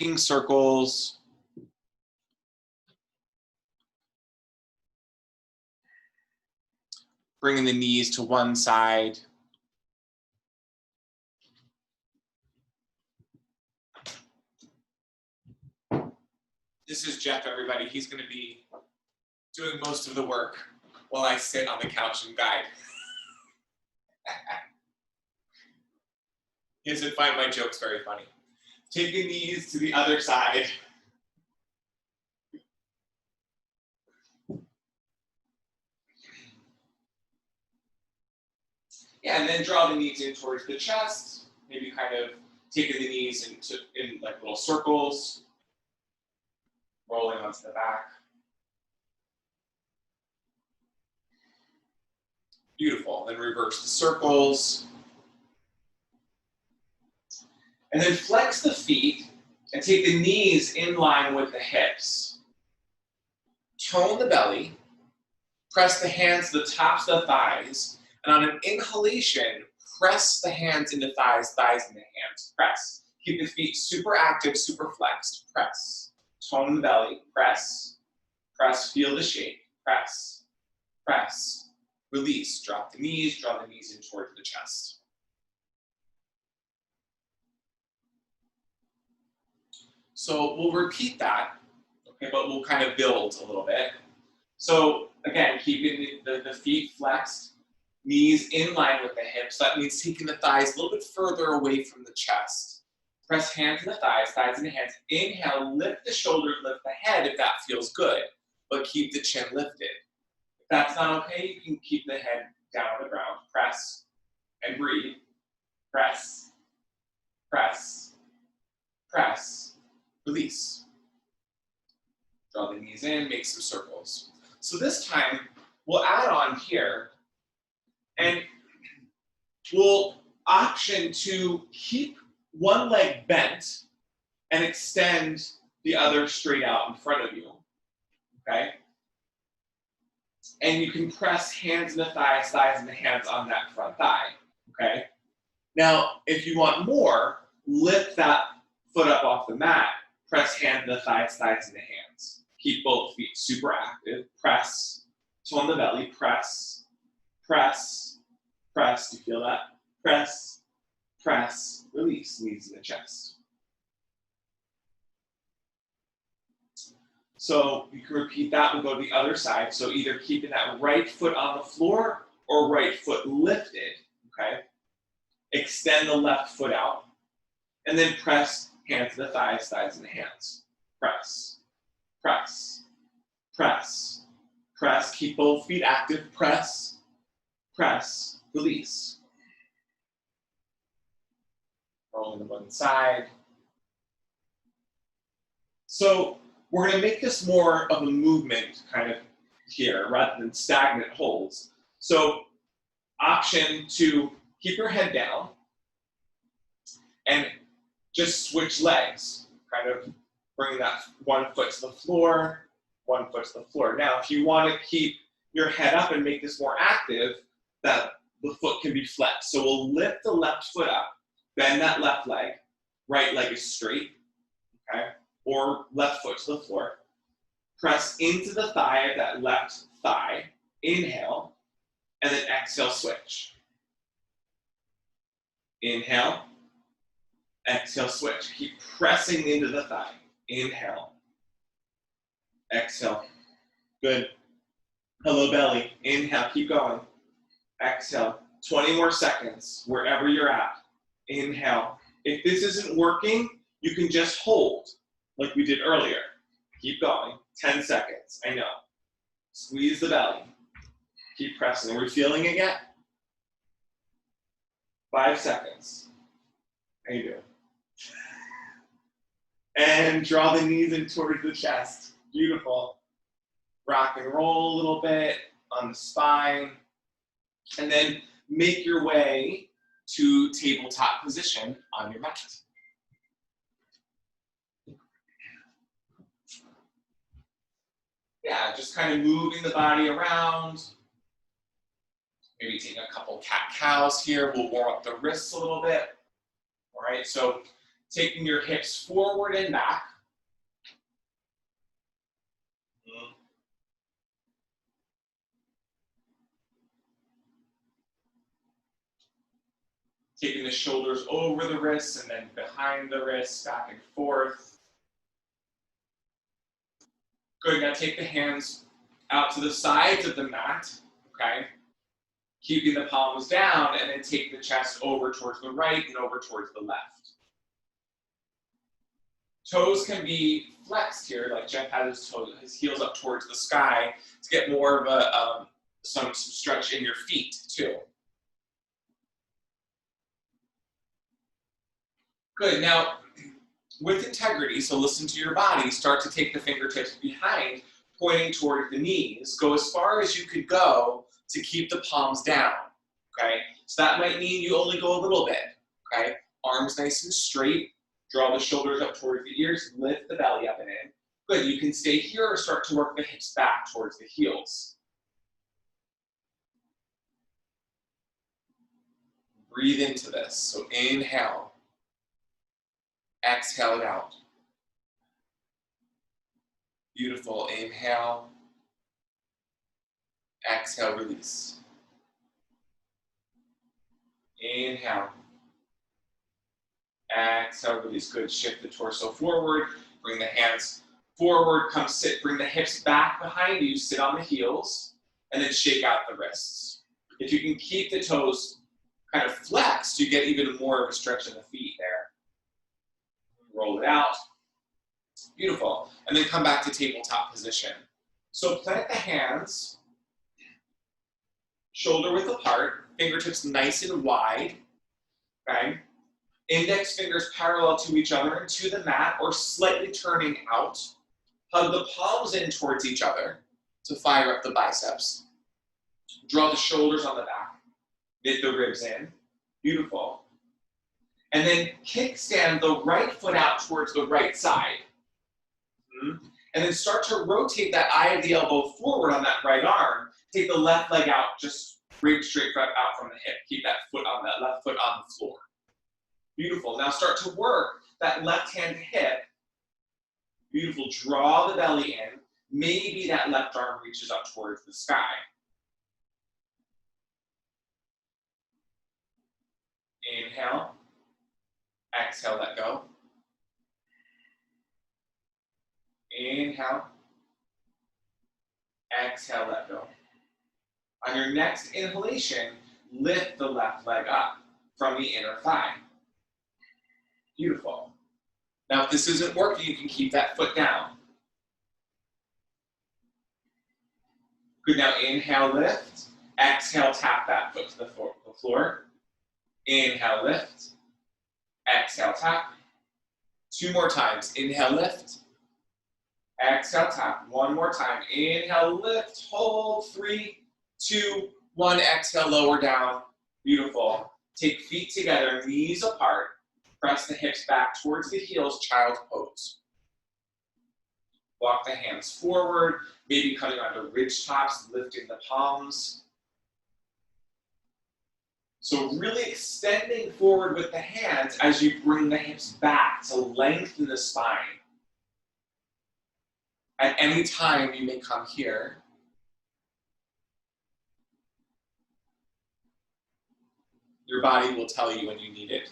circles. Bringing the knees to one side. This is Jeff, everybody. He's going to be doing most of the work while I sit on the couch and guide. He doesn't find my jokes very funny. Take the knees to the other side. Yeah, and then draw the knees in towards the chest. Maybe kind of taking the knees in like little circles. Rolling onto the back. Beautiful. Then reverse the circles. And then flex the feet and take the knees in line with the hips. Tone the belly. Press the hands to the tops of the thighs. And on an inhalation, press the hands into thighs, thighs into hands. Press. Keep the feet super active, super flexed. Press. Tone the belly. Press. Press. Feel the shake. Press. Press. Release. Drop the knees. Draw the knees in towards the chest. So we'll repeat that, okay, but we'll kind of build a little bit. So again, keeping the feet flexed, knees in line with the hips. That means taking the thighs a little bit further away from the chest. Press hands into thighs, thighs into hands. Inhale, lift the shoulders, lift the head if that feels good, but keep the chin lifted. If that's not okay, you can keep the head down on the ground. Press and breathe. Press, press, press. Release. Draw the knees in, make some circles. So this time, we'll add on here, and we'll option to keep one leg bent and extend the other straight out in front of you, okay? And you can press hands into thighs, thighs into hands on that front thigh, okay? Now, if you want more, lift that foot up off the mat. Press hands into thighs, thighs into hands. Keep both feet super active. Press, tone the belly, press, press, press. Do you feel that? Press, press, release, knees in the chest. So you can repeat that. We'll go to the other side. So either keeping that right foot on the floor or right foot lifted, okay? Extend the left foot out. And then press hands to the thighs, thighs in the hands. Press, press, press, press. Keep both feet active. Press, press, release. Rolling to one side. So we're going to make this more of a movement kind of here rather than stagnant holds. So option to keep your head down and just switch legs, kind of bring that one foot to the floor, one foot to the floor. Now, if you want to keep your head up and make this more active, that the foot can be flexed. So we'll lift the left foot up, bend that left leg, right leg is straight, okay? Or left foot to the floor. Press into the thigh of that left thigh, inhale, and then exhale, switch. Inhale. Exhale, switch. Keep pressing into the thigh. Inhale. Exhale. Good. Hello, belly. Inhale, keep going. Exhale. 20 more seconds, wherever you're at. Inhale. If this isn't working, you can just hold, like we did earlier. Keep going. 10 seconds. I know. Squeeze the belly. Keep pressing. Are we feeling it yet? 5 seconds. How you doing? And draw the knees in towards the chest. Beautiful. Rock and roll a little bit on the spine. And then make your way to tabletop position on your mat. Yeah, just kind of moving the body around. Maybe take a couple cat-cows here. We'll warm up the wrists a little bit. All right, so Taking your hips forward and back. Taking the shoulders over the wrists and then behind the wrists, back and forth. Good, now take the hands out to the sides of the mat, okay? Keeping the palms down, and then take the chest over towards the right and over towards the left. Toes can be flexed here, like Jeff has his heels up towards the sky to get more of a some stretch in your feet too. Good, now with integrity, so listen to your body, start to take the fingertips behind, pointing toward the knees. Go as far as you could go to keep the palms down, okay? So that might mean you only go a little bit, okay? Arms nice and straight, draw the shoulders up towards the ears, lift the belly up and in. Good, you can stay here or start to work the hips back towards the heels. Breathe into this, so inhale. Exhale it out. Beautiful, inhale. Exhale, release. Inhale. Exhale, release. Good, shift the torso forward. Bring the hands forward, come sit. Bring the hips back behind you, sit on the heels, and then shake out the wrists. If you can keep the toes kind of flexed, you get even more of a stretch in the feet there. Roll it out. Beautiful. And then come back to tabletop position. So plant the hands, shoulder width apart, fingertips nice and wide, okay? Index fingers parallel to each other and to the mat or slightly turning out. Hug the palms in towards each other to fire up the biceps. Draw the shoulders on the back. Knit the ribs in. Beautiful. And then kickstand the right foot out towards the right side. And then start to rotate that eye of the elbow forward on that right arm. Take the left leg out, just bring straight out from the hip. Keep that left foot on the floor. Beautiful. Now start to work that left hand to hip. Beautiful. Draw the belly in. Maybe that left arm reaches up towards the sky. Inhale. Exhale, let go. Inhale. Exhale, let go. On your next inhalation, lift the left leg up from the inner thigh. Beautiful. Now, if this isn't working, you can keep that foot down. Good, now inhale, lift. Exhale, tap that foot to the floor. Inhale, lift. Exhale, tap. 2 more times. Inhale, lift. Exhale, tap. 1 more time. Inhale, lift, hold. 3, 2, 1. Exhale, lower down. Beautiful. Take feet together, knees apart. Press the hips back towards the heels, child's pose. Walk the hands forward, maybe coming onto ridge tops, lifting the palms. So really extending forward with the hands as you bring the hips back to lengthen the spine. At any time, you may come here. Your body will tell you when you need it.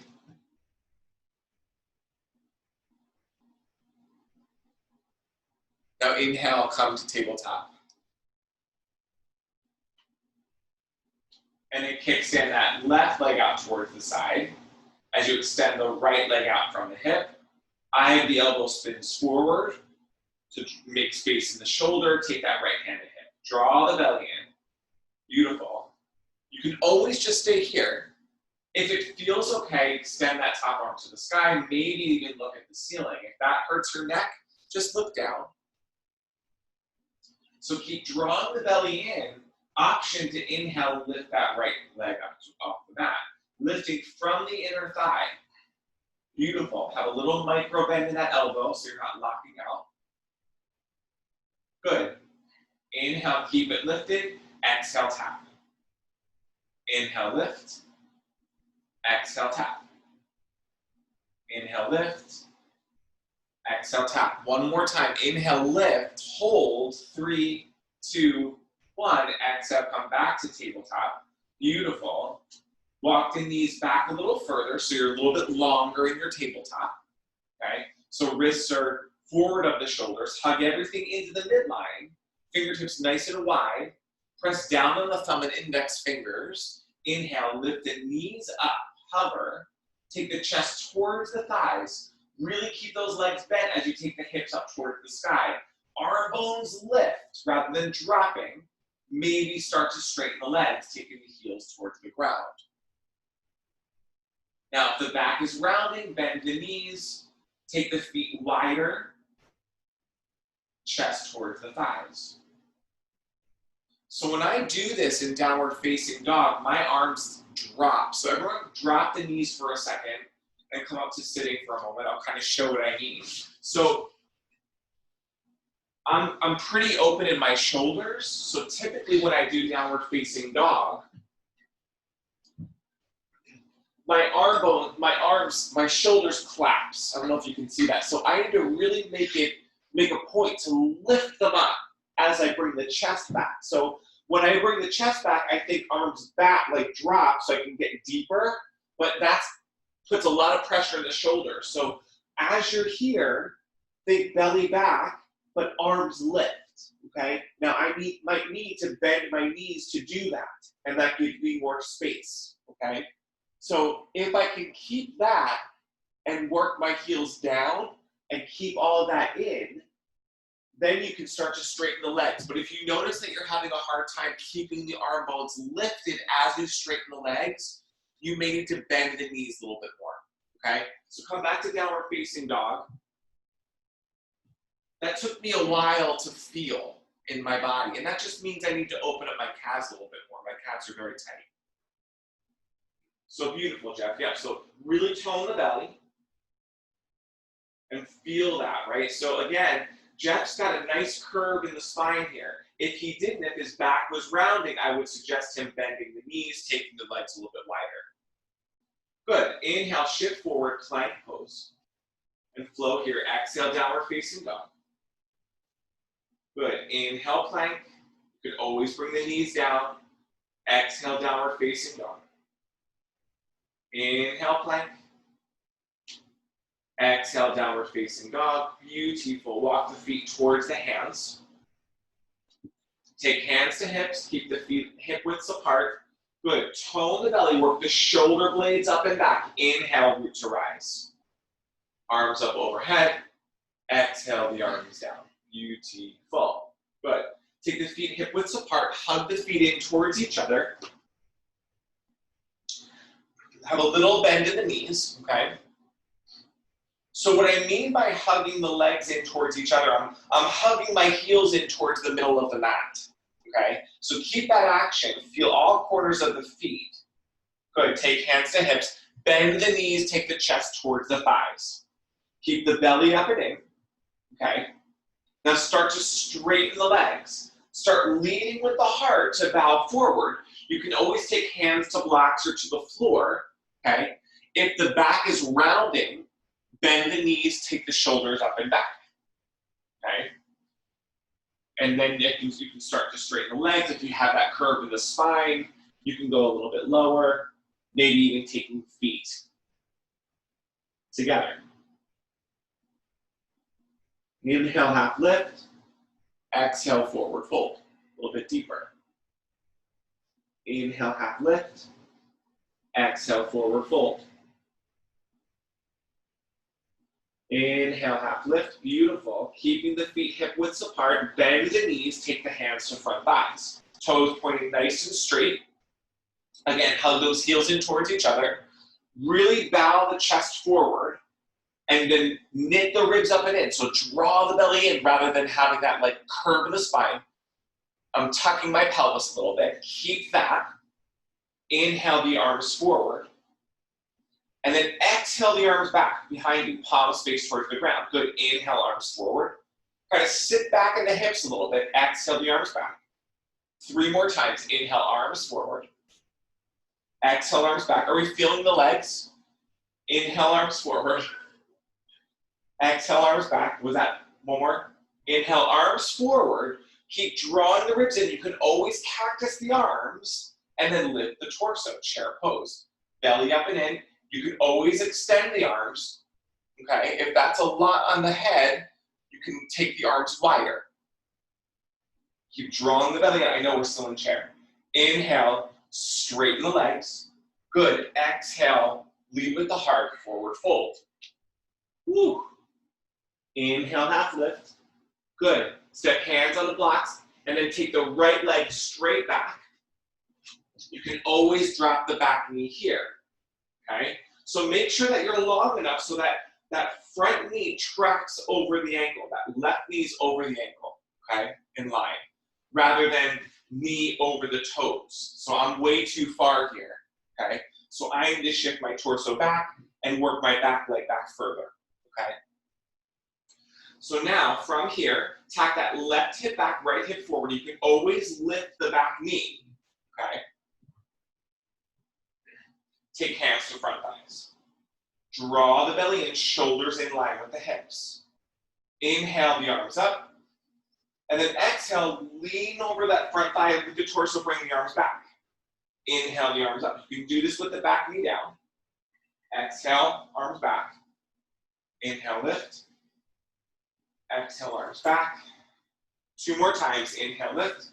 Now inhale, come to tabletop. And then kickstand that left leg out towards the side. As you extend the right leg out from the hip, eye of the elbow spins forward to make space in the shoulder. Take that right hand to hip. Draw the belly in. Beautiful. You can always just stay here. If it feels okay, extend that top arm to the sky. Maybe even look at the ceiling. If that hurts your neck, just look down. So keep drawing the belly in. Option to inhale, lift that right leg up off the mat. Lifting from the inner thigh. Beautiful. Have a little micro bend in that elbow so you're not locking out. Good. Inhale, keep it lifted. Exhale, tap. Inhale, lift. Exhale, tap. Inhale, lift. Exhale, tap. One more time. Inhale, lift, hold. 3, 2, 1. Exhale, come back to tabletop. Beautiful. Walk the knees back a little further so you're a little bit longer in your tabletop. Okay? So wrists are forward of the shoulders. Hug everything into the midline. Fingertips nice and wide. Press down on the thumb and index fingers. Inhale, lift the knees up. Hover. Take the chest towards the thighs. Really keep those legs bent as you take the hips up towards the sky. Arm bones lift rather than dropping. Maybe start to straighten the legs, taking the heels towards the ground. Now, if the back is rounding, bend the knees. Take the feet wider. Chest towards the thighs. So when I do this in downward facing dog, my arms drop. So everyone drop the knees for a second and come up to sitting for a moment. I'll kind of show what I mean. So I'm pretty open in my shoulders. So typically when I do downward facing dog, my my shoulders collapse. I don't know if you can see that. So I need to really make a point to lift them up as I bring the chest back. So when I bring the chest back, I think arms back, like drop, so I can get deeper, but that puts a lot of pressure in the shoulders. So as you're here, think belly back, but arms lift, okay? Now I might need to bend my knees to do that, and that gives me more space, okay? So if I can keep that and work my heels down and keep all of that in, then you can start to straighten the legs. But if you notice that you're having a hard time keeping the arm bones lifted as you straighten the legs, you may need to bend the knees a little bit more, okay? So come back to downward facing dog. That took me a while to feel in my body, and that just means I need to open up my calves a little bit more. My calves are very tight. So beautiful, Jeff. Yeah, so really tone the belly and feel that, right? So again, Jeff's got a nice curve in the spine here. If he didn't, if his back was rounding, I would suggest him bending the knees, taking the legs a little bit wider. Good. Inhale, shift forward, plank pose. And flow here. Exhale, downward facing dog. Good. Inhale, plank. You can always bring the knees down. Exhale, downward facing dog. Inhale, plank. Exhale, downward facing dog. Beautiful. Walk the feet towards the hands. Take hands to hips. Keep the feet hip widths apart. Good. Tone the belly. Work the shoulder blades up and back. Inhale, root to rise. Arms up overhead. Exhale, the arms down. Beautiful. Good. Take the feet hip widths apart. Hug the feet in towards each other. Have a little bend in the knees, okay? So what I mean by hugging the legs in towards each other, I'm hugging my heels in towards the middle of the mat, okay? So keep that action. Feel all corners of the feet. Good. Take hands to hips. Bend the knees. Take the chest towards the thighs. Keep the belly up and in, okay? Now start to straighten the legs. Start leading with the heart to bow forward. You can always take hands to blocks or to the floor, okay? If the back is rounding, bend the knees, take the shoulders up and back, okay? And then you can start to straighten the legs. If you have that curve in the spine, you can go a little bit lower, maybe even taking feet together. Inhale, half lift. Exhale, forward fold. A little bit deeper. Inhale, half lift. Exhale, forward fold. Inhale, half lift. Beautiful. Keeping the feet hip widths apart. Bend the knees. Take the hands to front thighs. Toes pointing nice and straight. Again, hug those heels in towards each other. Really bow the chest forward. And then knit the ribs up and in. So draw the belly in rather than having that like curve of the spine. I'm tucking my pelvis a little bit. Keep that. Inhale the arms forward. And then exhale the arms back behind you. Palms face towards the ground. Good. Inhale, arms forward. Try to sit back in the hips a little bit. Exhale the arms back. 3 more times. Inhale, arms forward. Exhale, arms back. Are we feeling the legs? Inhale, arms forward. Exhale, arms back. Was that one more? Inhale, arms forward. Keep drawing the ribs in. You can always cactus the arms and then lift the torso, chair pose. Belly up and in. You can always extend the arms. Okay, if that's a lot on the head, you can take the arms wider. Keep drawing the belly out. I know we're still in chair. Inhale, straighten the legs. Good. Exhale, lead with the heart, forward fold. Woo. Inhale, half lift. Good. Step hands on the blocks, and then take the right leg straight back. You can always drop the back knee here. Okay? So make sure that you're long enough so that that front knee tracks over the ankle. That left knee's over the ankle, okay? In line. Rather than knee over the toes. So I'm way too far here, okay? So I need to shift my torso back and work my back leg back further, okay? So now, from here, tack that left hip back, right hip forward. You can always lift the back knee, okay? Take hands to front thighs. Draw the belly in, shoulders in line with the hips. Inhale the arms up. And then exhale, lean over that front thigh with the torso, bring the arms back. Inhale the arms up. You can do this with the back knee down. Exhale, arms back. Inhale, lift. Exhale, arms back. 2 more times. Inhale, lift.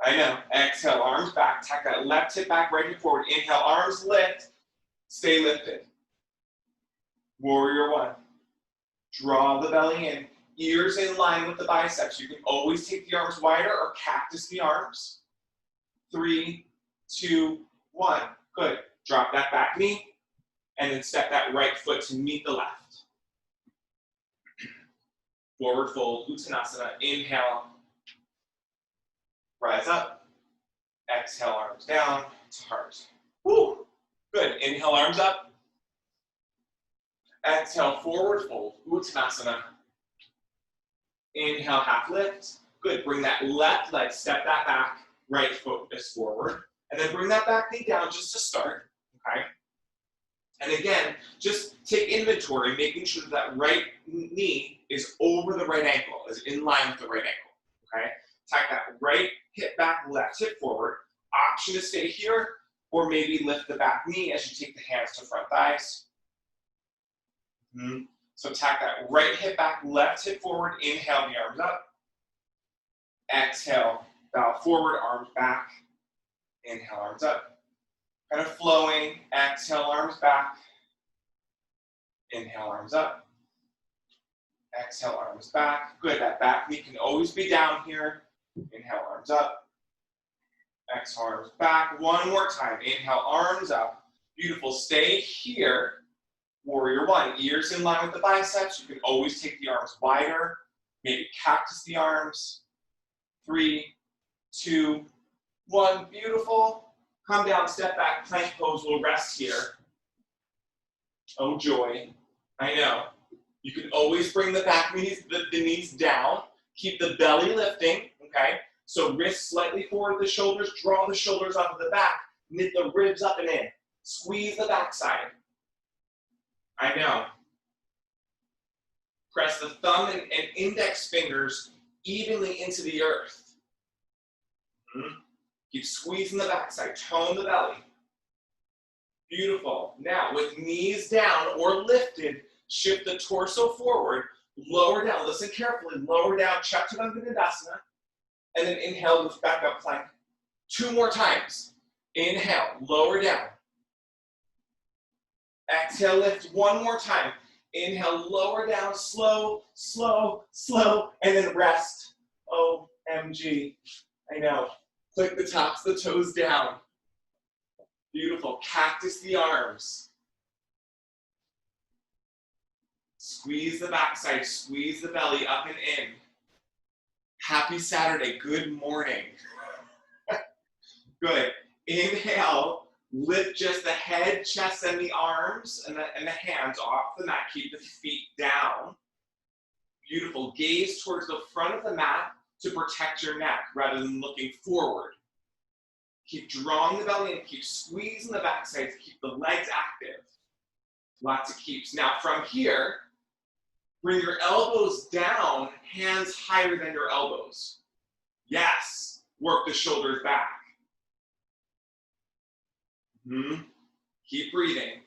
I know. Exhale, arms back. Tack that left hip back, right hip forward. Inhale, arms lift. Stay lifted. Warrior 1. Draw the belly in. Ears in line with the biceps. You can always take the arms wider or cactus the arms. 3, 2, 1. Good. Drop that back knee. And then step that right foot to meet the left. Forward fold, Uttanasana. Inhale. Rise up. Exhale, arms down to heart. Woo. Good. Inhale, arms up. Exhale, forward fold, Uttanasana. Inhale, half lift. Good. Bring that left leg, step that back. Right foot is forward. And then bring that back knee down just to start. Okay? And again, just take inventory, making sure that right knee is over the right ankle, is in line with the right ankle. Okay? Tack that right hip back, left hip forward. Option to stay here, or maybe lift the back knee as you take the hands to front thighs. So tack that right hip back, left hip forward. Inhale the arms up. Exhale, bow forward, arms back. Inhale, arms up. Kind of flowing. Exhale, arms back. Inhale, arms up. Exhale, arms back. Good. That back knee can always be down here. Inhale, arms up. Exhale, arms back. 1 more time. Inhale, arms up. Beautiful. Stay here. Warrior 1. Ears in line with the biceps. You can always take the arms wider. Maybe cactus the arms. 3, 2, 1. Beautiful. Come down, step back, plank pose. We'll rest here. Oh, joy. I know. You can always bring the back knees, the knees down. Keep the belly lifting, okay? So wrists slightly forward, the shoulders, draw the shoulders onto the back, knit the ribs up and in. Squeeze the backside. I know. Press the thumb and index fingers evenly into the earth. Keep squeezing the backside, tone the belly. Beautiful. Now, with knees down or lifted, shift the torso forward, lower down. Listen carefully. Lower down, Chaturanga, and then inhale, lift back up, plank. 2 more times. Inhale, lower down. Exhale, lift 1 more time. Inhale, lower down, slow, slow, slow, and then rest. OMG. I know. Click the tops of the toes down. Beautiful. Cactus the arms. Squeeze the backside, squeeze the belly up and in. Happy Saturday. Good morning. Good. Inhale. Lift just the head, chest, and the arms and the hands off the mat. Keep the feet down. Beautiful. Gaze towards the front of the mat to protect your neck rather than looking forward. Keep drawing the belly in. Keep squeezing the backside to keep the legs active. Lots of keeps. Now from here, Bring your elbows down, hands higher than your elbows. Yes. Work the shoulders back. Keep breathing.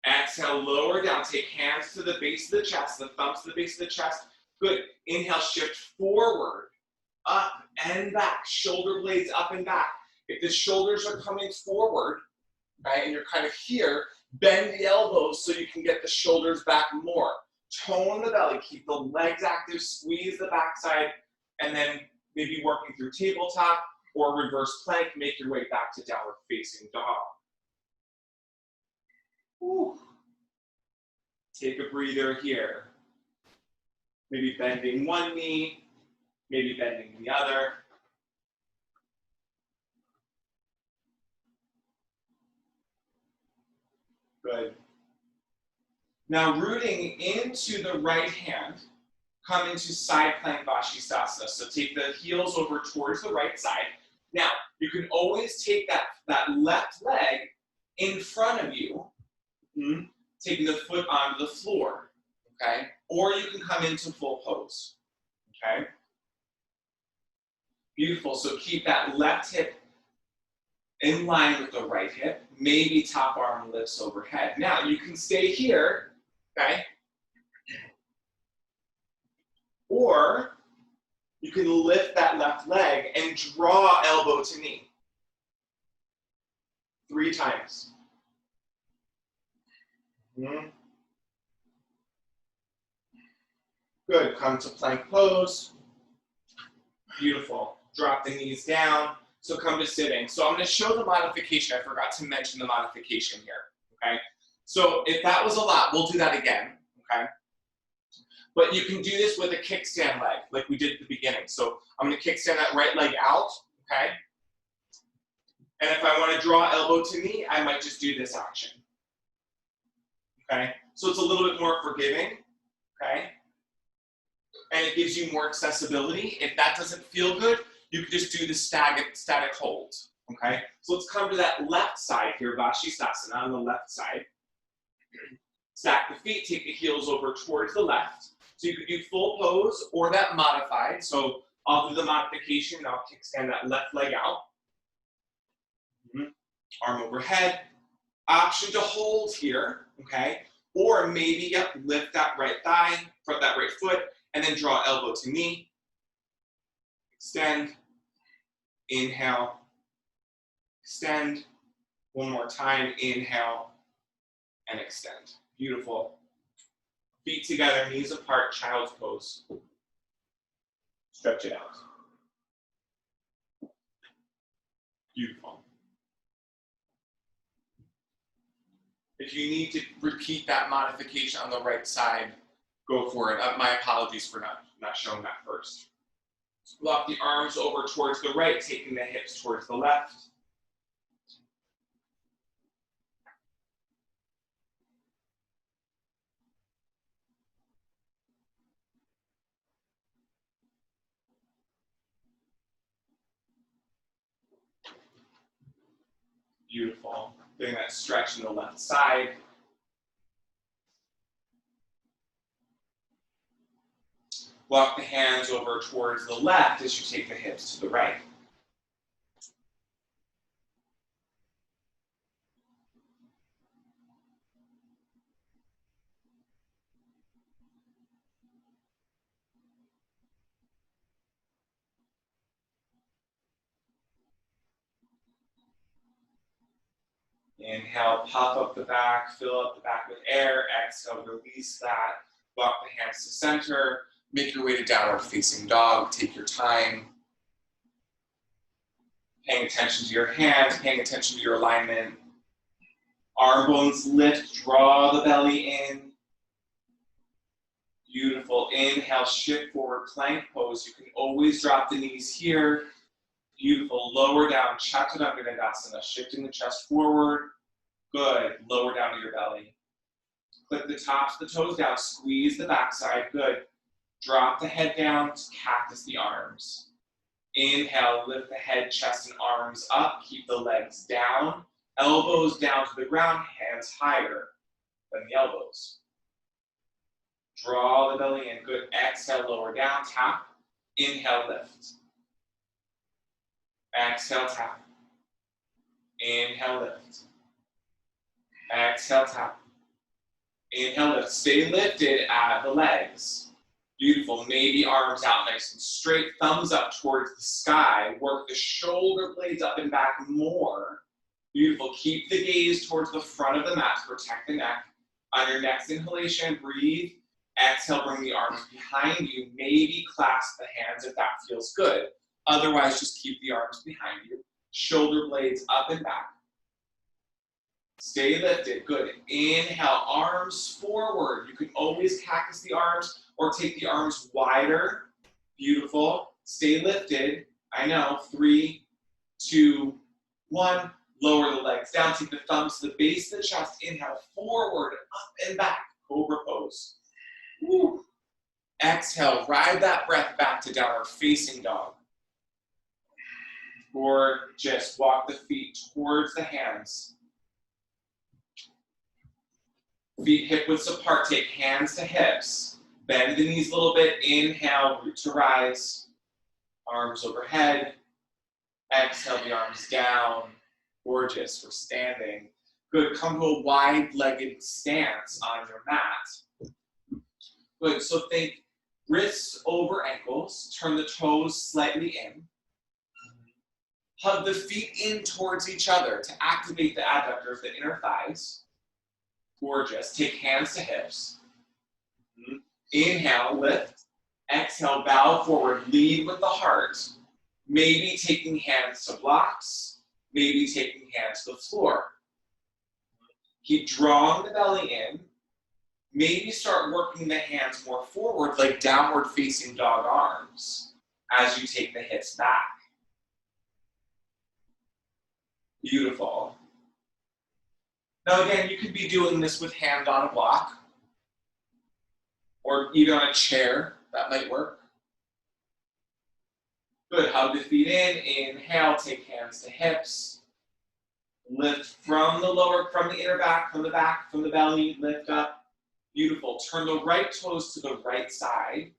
Exhale, lower down. Take hands to the base of the chest, the thumbs to the base of the chest. Good. Inhale, shift forward, up and back. Shoulder blades up and back. If the shoulders are coming forward, right, and you're kind of here, bend the elbows so you can get the shoulders back more. Tone the belly, keep the legs active, squeeze the backside, and then maybe working through tabletop or reverse plank, make your way back to downward facing dog. Whew. Take a breather here. Maybe bending one knee, maybe bending the other. Good. Now rooting into the right hand, come into side plank Vashisthasana. So take the heels over towards the right side. Now, you can always take that left leg in front of you, taking the foot onto the floor, okay? Or you can come into full pose, okay? Beautiful, so keep that left hip in line with the right hip, maybe top arm lifts overhead. Now, you can stay here, okay? Or you can lift that left leg and draw elbow to knee. 3 times. Good, come to plank pose. Beautiful, drop the knees down. So come to sitting. So I'm gonna show the modification. I forgot to mention the modification here, okay? So if that was a lot, we'll do that again, okay? But you can do this with a kickstand leg, like we did at the beginning. So I'm gonna kickstand that right leg out, okay? And if I wanna draw elbow to knee, I might just do this action, okay? So it's a little bit more forgiving, okay? And it gives you more accessibility. If that doesn't feel good, you can just do the static hold, okay? So let's come to that left side here, Vashisthasana on the left side. Stack the feet, take the heels over towards the left. So you could do full pose or that modified. So I'll do the modification and I'll kickstand that left leg out. Arm overhead. Option to hold here, okay? Or maybe, lift that right thigh, front that right foot, and then draw elbow to knee. Extend, inhale, extend. One more time, inhale, and extend. Beautiful. Feet together, knees apart, child's pose. Stretch it out. Beautiful. If you need to repeat that modification on the right side, go for it. My apologies for not showing that first. Lock the arms over towards the right, taking the hips towards the left. Beautiful. Doing that stretch in the left side. Walk the hands over towards the left as you take the hips to the right. Inhale, puff up the back, fill up the back with air. Exhale, release that. Walk the hands to center. Make your way to downward facing dog. Take your time. Paying attention to your hands, paying attention to your alignment. Arm bones lift, draw the belly in. Beautiful. Inhale, shift forward, plank pose. You can always drop the knees here. Beautiful. Lower down, Chaturanga, shifting the chest forward. Good. Lower down to your belly. Click the tops of the toes down. Squeeze the backside. Good. Drop the head down. Cactus the arms. Inhale, lift the head, chest, and arms up. Keep the legs down. Elbows down to the ground. Hands higher than the elbows. Draw the belly in. Good. Exhale, lower down, tap. Inhale, lift. Exhale, tap. Inhale, lift. Exhale, tap. Inhale, lift. Stay lifted at the legs. Beautiful. Maybe arms out nice and straight. Thumbs up towards the sky. Work the shoulder blades up and back more. Beautiful. Keep the gaze towards the front of the mat to protect the neck. On your next inhalation, breathe. Exhale, bring the arms behind you. Maybe clasp the hands if that feels good. Otherwise, just keep the arms behind you. Shoulder blades up and back. Stay lifted. Good. Inhale, arms forward. You can always cactus the arms or take the arms wider. Beautiful. Stay lifted. I know. 3, 2, 1. Lower the legs down. Take the thumbs to the base of the chest. Inhale, forward, up and back. Cobra pose. Woo. Exhale, ride that breath back to downward facing dog. Or just walk the feet towards the hands. Feet hip widths apart. Take hands to hips. Bend the knees a little bit. Inhale, root to rise. Arms overhead. Exhale, the arms down. Gorgeous. We're standing. Good. Come to a wide-legged stance on your mat. Good. So think wrists over ankles. Turn the toes slightly in. Hug the feet in towards each other to activate the adductors, the inner thighs. Gorgeous. Take hands to hips. Inhale, lift. Exhale, bow forward. Lead with the heart. Maybe taking hands to blocks. Maybe taking hands to the floor. Keep drawing the belly in. Maybe start working the hands more forward, like downward facing dog arms, as you take the hips back. Beautiful. Now again, you could be doing this with hand on a block, or even on a chair, that might work. Good, hug the feet in, inhale, take hands to hips. Lift from the inner back, from the belly, lift up. Beautiful, turn the right toes to the right side.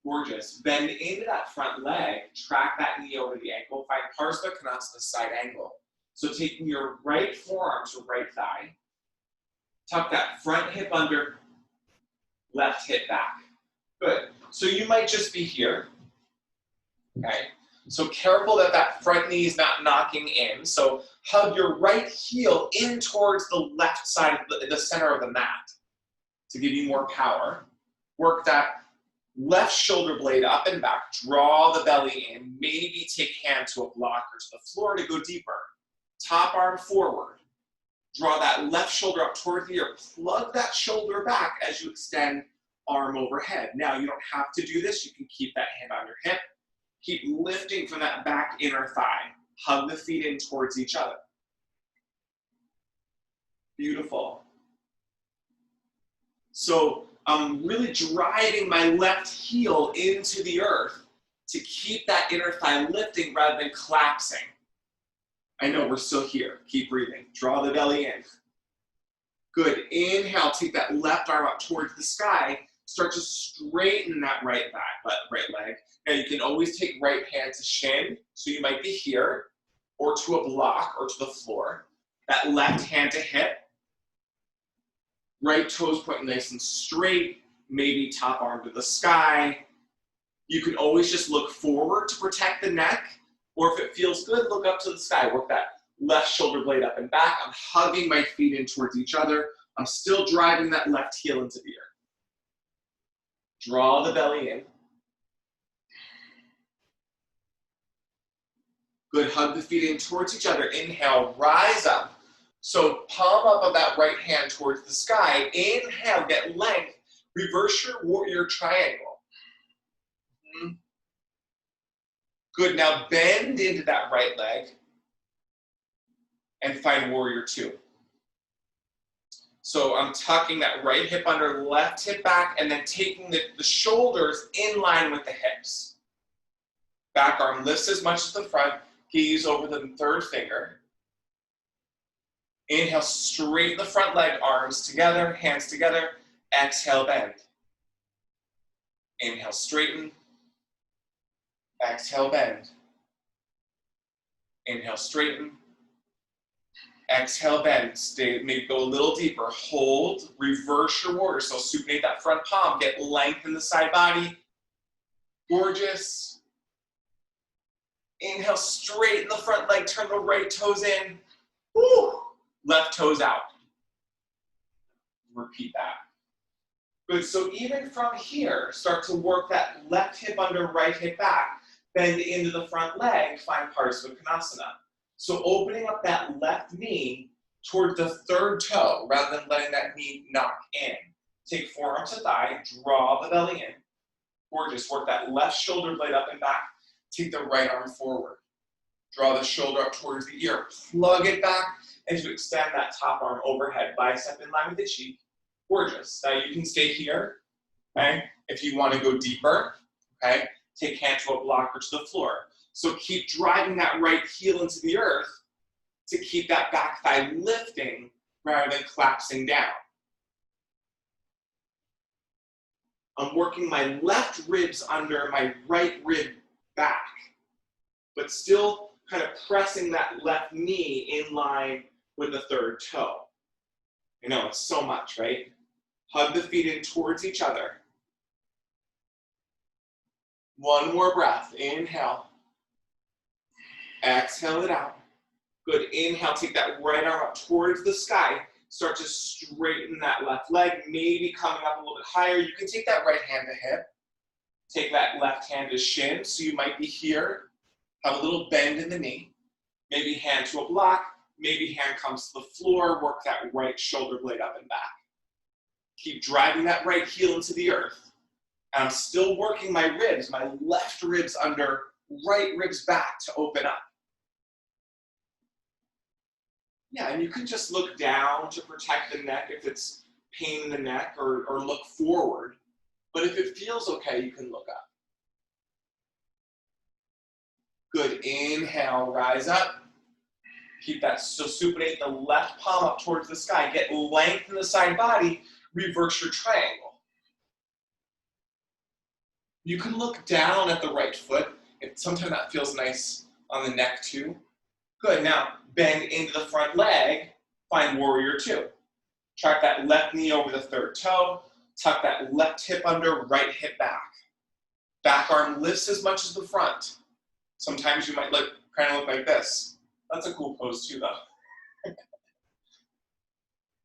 Gorgeous, bend into that front leg, track that knee over the ankle, find Parsva Konasana side angle. So taking your right forearm to right thigh, tuck that front hip under, left hip back. Good. So you might just be here. Okay. So careful that that front knee is not knocking in. So hug your right heel in towards the left side of the center of the mat to give you more power. Work that left shoulder blade up and back. Draw the belly in. Maybe take hand to a block or to the floor to go deeper. Top arm forward. Draw that left shoulder up toward the ear. Plug that shoulder back as you extend arm overhead. Now, you don't have to do this. You can keep that hand on your hip. Keep lifting from that back inner thigh. Hug the feet in towards each other. Beautiful. So I'm really driving my left heel into the earth to keep that inner thigh lifting rather than collapsing. I know we're still here. Keep breathing. Draw the belly in. Good. Inhale, take that left arm up towards the sky. Start to straighten that right leg. Now you can always take right hand to shin. So you might be here, or to a block, or to the floor. That left hand to hip. Right toes pointing nice and straight. Maybe top arm to the sky. You can always just look forward to protect the neck. Or if it feels good, look up to the sky. Work that left shoulder blade up and back. I'm hugging my feet in towards each other. I'm still driving that left heel into the earth. Draw the belly in. Good, hug the feet in towards each other. Inhale, rise up. So palm up of that right hand towards the sky. Inhale, get length. Reverse your warrior triangle. Good, now bend into that right leg and find warrior two. So I'm tucking that right hip under, left hip back, and then taking the shoulders in line with the hips. Back arm lifts as much as the front, gaze over the third finger. Inhale, straighten the front leg, arms together, hands together. Exhale, bend. Inhale, straighten. Exhale, bend. Inhale, straighten. Exhale, bend. Stay, maybe go a little deeper. Hold, reverse your warrior. So supinate that front palm. Get length in the side body. Gorgeous. Inhale, straighten the front leg. Turn the right toes in. Woo. Left toes out. Repeat that. Good. So even from here, start to work that left hip under, right hip back. Bend into the front leg. Find Parsvakonasana. So opening up that left knee toward the third toe rather than letting that knee knock in. Take forearm to thigh, draw the belly in. Gorgeous. Work that left shoulder blade up and back. Take the right arm forward. Draw the shoulder up towards the ear. Plug it back as you extend that top arm overhead. Bicep in line with the cheek. Gorgeous. Now you can stay here, okay? If you want to go deeper, okay? Take hand to a block or to the floor. So keep driving that right heel into the earth to keep that back thigh lifting rather than collapsing down. I'm working my left ribs under, my right rib back, but still kind of pressing that left knee in line with the third toe. You know, it's so much, right? Hug the feet in towards each other. One more breath. Inhale. Exhale it out. Good. Inhale, take that right arm up towards the sky. Start to straighten that left leg, maybe coming up a little bit higher. You can take that right hand to hip. Take that left hand to shin. So you might be here. Have a little bend in the knee. Maybe hand to a block. Maybe hand comes to the floor. Work that right shoulder blade up and back. Keep driving that right heel into the earth. And I'm still working my ribs, my left ribs under, right ribs back to open up. Yeah, and you can just look down to protect the neck if it's pain in the neck, or look forward. But if it feels okay, you can look up. Good. Inhale, rise up. Keep that. So supinate the left palm up towards the sky. Get length in the side body. Reverse your triangle. You can look down at the right foot. Sometimes that feels nice on the neck too. Good. Now bend into the front leg. Find warrior two. Track that left knee over the third toe. Tuck that left hip under, right hip back. Back arm lifts as much as the front. Sometimes you might kind of look like this. That's a cool pose too, though.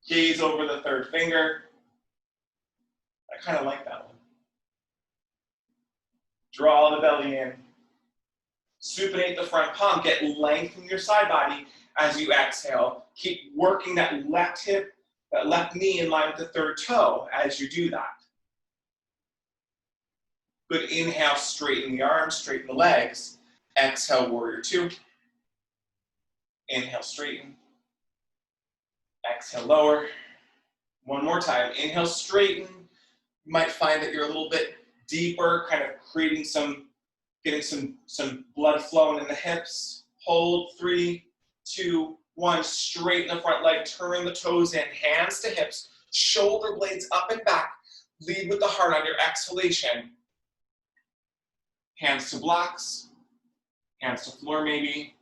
Gaze over the third finger. I kind of like that one. Draw the belly in. Supinate the front palm. Get length in your side body as you exhale. Keep working that left hip, that left knee in line with the third toe as you do that. Good. Inhale, straighten the arms, straighten the legs. Exhale, warrior two. Inhale, straighten. Exhale, lower. One more time. Inhale, straighten. You might find that you're a little bit deeper, kind of creating getting some blood flowing in the hips. Hold, 3, 2, 1. Straighten the front leg, turn the toes in, hands to hips, shoulder blades up and back. Lead with the heart on your exhalation. Hands to blocks, hands to floor maybe.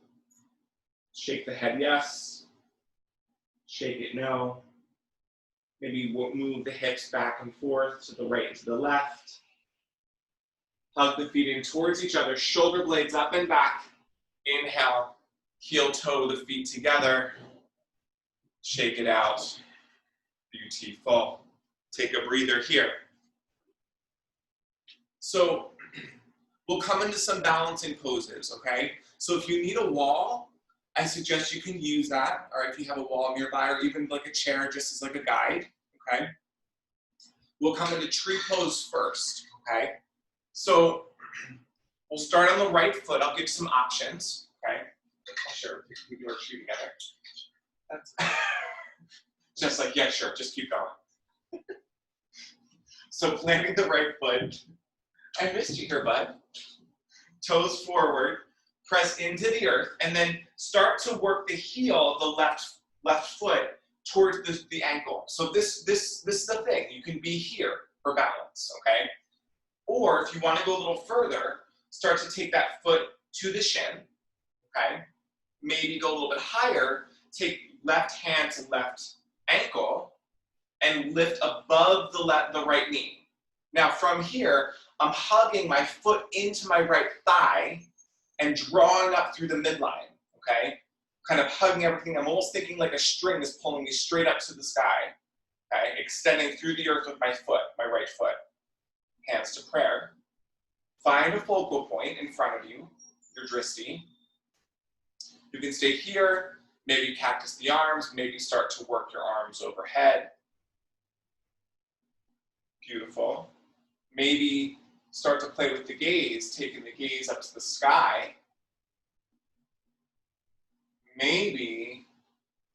Shake the head yes, shake it no. Maybe move the hips back and forth to the right and to the left. Hug the feet in towards each other, shoulder blades up and back. Inhale, heel toe the feet together. Shake it out. Beautiful. Take a breather here. So we'll come into some balancing poses, okay? So if you need a wall, I suggest you can use that, or if you have a wall nearby, or even like a chair just as like a guide, okay? We'll come into tree pose first, okay? So we'll start on the right foot. I'll give you some options, okay? Sure, we do our tree together. That's just like, yeah, sure, just keep going. So planting the right foot. I missed you here, bud. Toes forward, press into the earth, and then start to work the heel of the left foot towards the ankle. So this is the thing. You can be here for balance, okay? Or if you want to go a little further, start to take that foot to the shin, okay? Maybe go a little bit higher, take left hand to left ankle, and lift above the right knee. Now from here, I'm hugging my foot into my right thigh and drawing up through the midline, okay? Kind of hugging everything. I'm almost thinking like a string is pulling me straight up to the sky, okay? Extending through the earth with my foot, my right foot. Hands to prayer. Find a focal point in front of you, your drishti. You can stay here, maybe cactus the arms, maybe start to work your arms overhead. Beautiful. Maybe start to play with the gaze, taking the gaze up to the sky. Maybe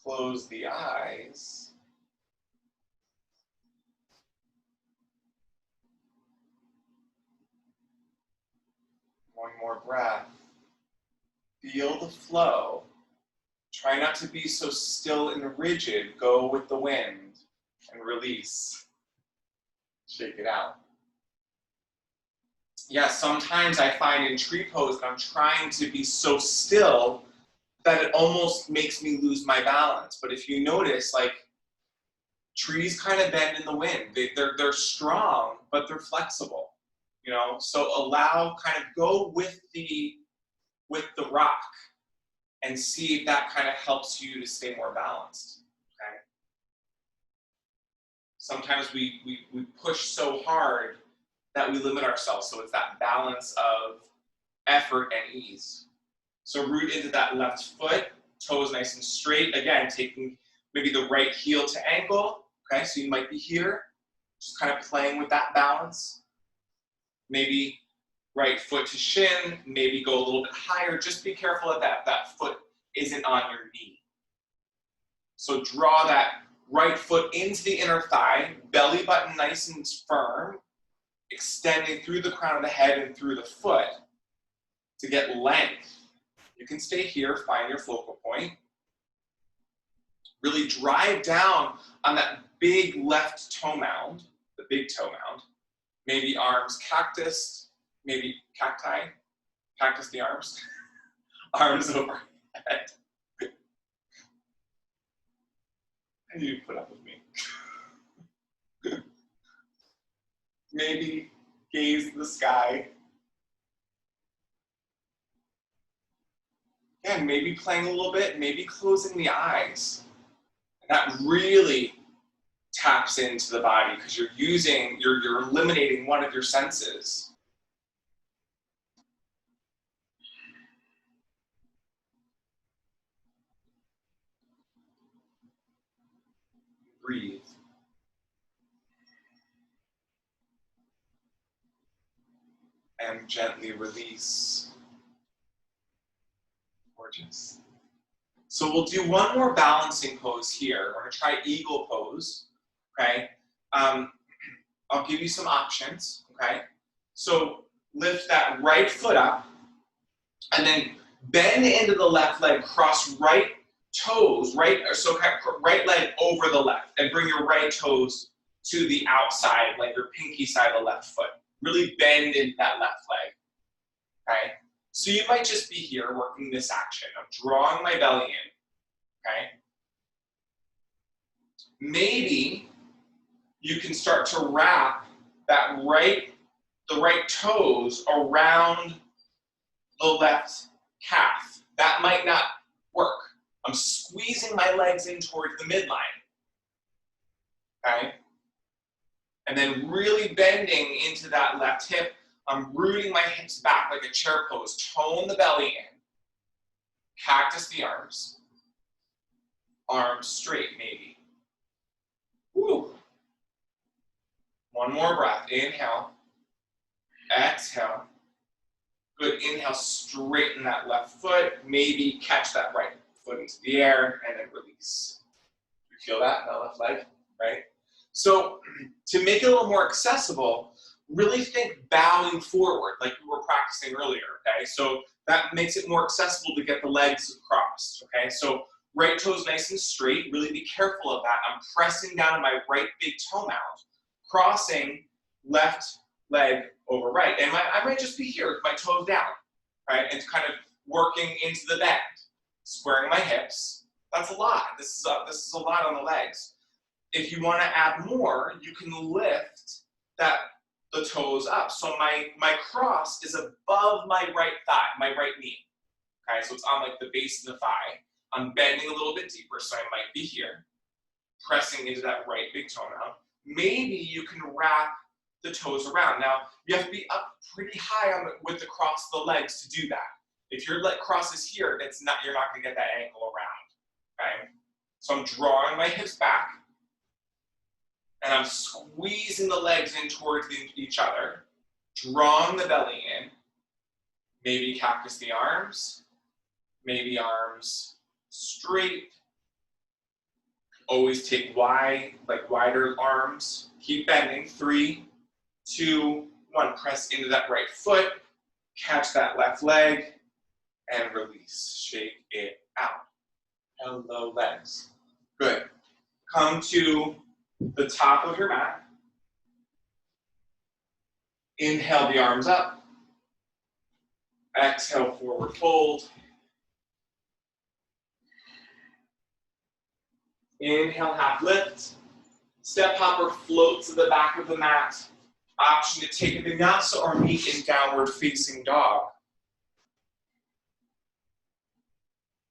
close the eyes. One more breath. Feel the flow. Try not to be so still and rigid. Go with the wind and release. Shake it out. Yeah, sometimes I find in tree pose that I'm trying to be so still that it almost makes me lose my balance. But if you notice, like, trees kind of bend in the wind. They're strong, but they're flexible, you know? So allow, kind of go with the rock and see if that kind of helps you to stay more balanced, okay? Sometimes we push so hard that we limit ourselves. So it's that balance of effort and ease. So root into that left foot, toes nice and straight. Again, taking maybe the right heel to ankle. Okay, so you might be here, just kind of playing with that balance. Maybe right foot to shin, maybe go a little bit higher. Just be careful that foot isn't on your knee. So draw that right foot into the inner thigh, belly button nice and firm, extending through the crown of the head and through the foot to get length. You can stay here, find your focal point. Really drive down on that big left toe mound, the big toe mound. Maybe arms cactus, maybe cacti, cactus the arms, arms overhead. And you put up with me. Maybe gaze the sky. Again, maybe playing a little bit, maybe closing the eyes. And that really taps into the body because you're eliminating one of your senses. Breathe. And gently release. Gorgeous. So we'll do one more balancing pose here. We're going to try eagle pose, okay? I'll give you some options, okay? So lift that right foot up, and then bend into the left leg, cross right toes, right leg over the left, and bring your right toes to the outside, like your pinky side of the left foot. Really bend into that left leg, okay? So you might just be here working this action. I'm drawing my belly in, okay? Maybe you can start to wrap the right toes around the left calf. That might not work. I'm squeezing my legs in towards the midline, okay? And then really bending into that left hip. I'm rooting my hips back like a chair pose. Tone the belly in. Cactus the arms. Arms straight, maybe. Woo. One more breath. Inhale. Exhale. Good. Inhale, straighten that left foot. Maybe catch that right foot into the air and then release. You feel that in that left leg, right? So to make it a little more accessible, really think bowing forward like we were practicing earlier, okay? So that makes it more accessible to get the legs across, okay? So right toes nice and straight, really be careful of that. I'm pressing down on my right big toe mound, crossing left leg over right. And I might just be here with my toes down, right? And kind of working into the bend, squaring my hips. That's a lot. This is a lot on the legs. If you want to add more, you can lift the toes up. So my cross is above my right thigh, my right knee. Okay, so it's on like the base of the thigh. I'm bending a little bit deeper, so I might be here, pressing into that right big toenail. Maybe you can wrap the toes around. Now, you have to be up pretty high with the cross of the legs to do that. If your leg crosses here, you're not going to get that ankle around. Okay, so I'm drawing my hips back, and I'm squeezing the legs in towards each other, drawing the belly in. Maybe cactus the arms, maybe arms straight. Always take wider arms. Keep bending. 3, 2, 1. Press into that right foot. Catch that left leg and release. Shake it out. Hello, legs. Good. Come to the top of your mat. Inhale the arms up. Exhale, forward fold. Inhale, half lift. Step hopper, float to the back of the mat. Option to take a vinyasa or meet in downward facing dog.